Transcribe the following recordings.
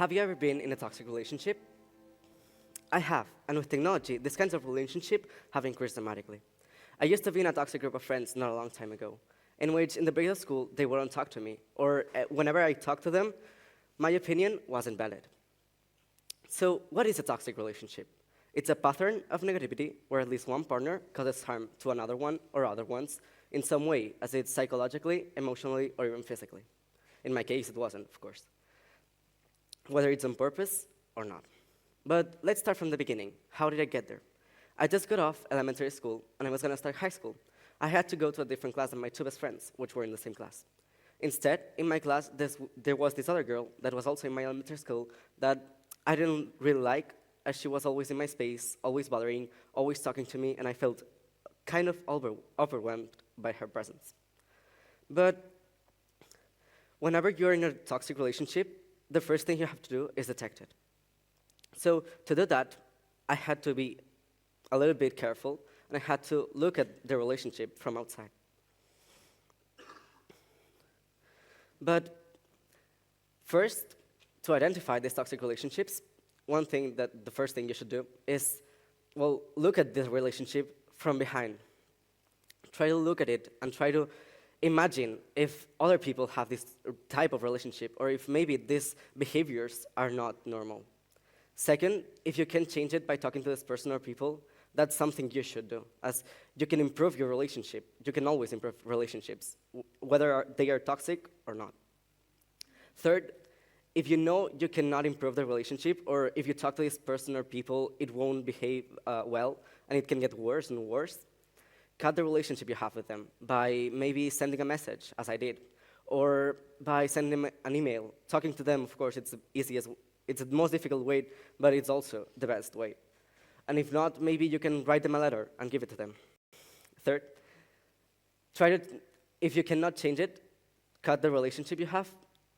Have you ever been in a toxic relationship? I have, and with technology, these kinds of relationships have increased dramatically. I used to be in a toxic group of friends not a long time ago, in which in the beginning of school, they wouldn't talk to me, or whenever I talked to them, my opinion wasn't valid. So what is a toxic relationship? It's a pattern of negativity where at least one partner causes harm to another one or other ones in some way, as it's psychologically, emotionally, or even physically. In my case, it wasn't, of course, whether it's on purpose or not. But let's start from the beginning. How did I get there? I just got off elementary school, and I was going to start high school. I had to go to a different class than my two best friends, which were in the same class. Instead, in my class, there was this other girl that was also in my elementary school that I didn't really like, as she was always in my space, always bothering, always talking to me, and I felt kind of overwhelmed by her presence. But whenever you're in a toxic relationship, the first thing you have to do is detect it. So to do that, I had to be a little bit careful, and I had to look at the relationship from outside. But first, to identify these toxic relationships, the first thing you should do is, well, look at this relationship from behind. Try to look at it and try to imagine if other people have this type of relationship, or if maybe these behaviors are not normal. Second, if you can change it by talking to this person or people, that's something you should do, as you can improve your relationship. You can always improve relationships, whether they are toxic or not. Third, if you know you cannot improve the relationship, or if you talk to this person or people, it won't behave well, and it can get worse and worse, cut the relationship you have with them by maybe sending a message, as I did, or by sending them an email. Talking to them, of course, it's the most difficult way, but it's also the best way. And if not, maybe you can write them a letter and give it to them. Third, if you cannot change it, cut the relationship you have,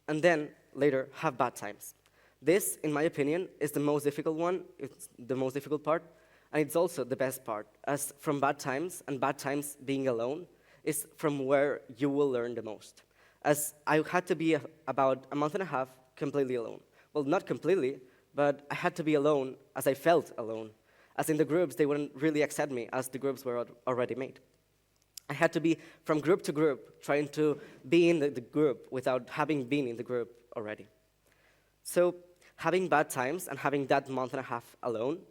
and then later have bad times. This, in my opinion, is the most difficult one. It's the most difficult part, and it's also the best part, as from bad times, and bad times being alone, is from where you will learn the most. As I had to be about a month and a half completely alone. Well, not completely, but I had to be alone as I felt alone. As in the groups, they wouldn't really accept me, as the groups were already made. I had to be from group to group, trying to be in the group without having been in the group already. So having bad times and having that month and a half alone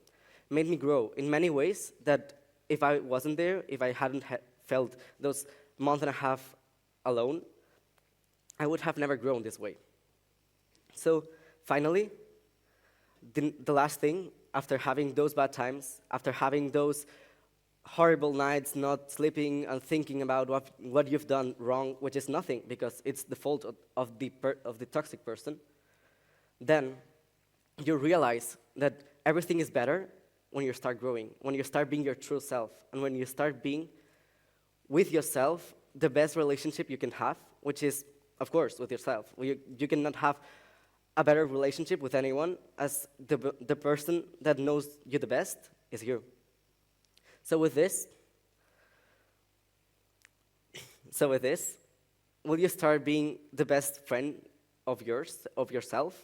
made me grow in many ways that if I wasn't there, if I hadn't felt those month and a half alone, I would have never grown this way. So finally, the last thing, after having those bad times, after having those horrible nights, not sleeping and thinking about what you've done wrong, which is nothing because it's the fault of the toxic person, then you realize that everything is better when you start growing, when you start being your true self, and when you start being with yourself the best relationship you can have, which is, of course, with yourself. You cannot have a better relationship with anyone, as the person that knows you the best is you. So with this, will you start being the best friend of yourself,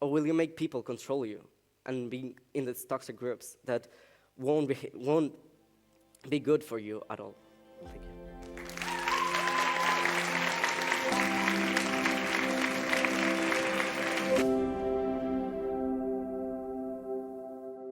or will you make people control you and be in these toxic groups that won't be good for you at all?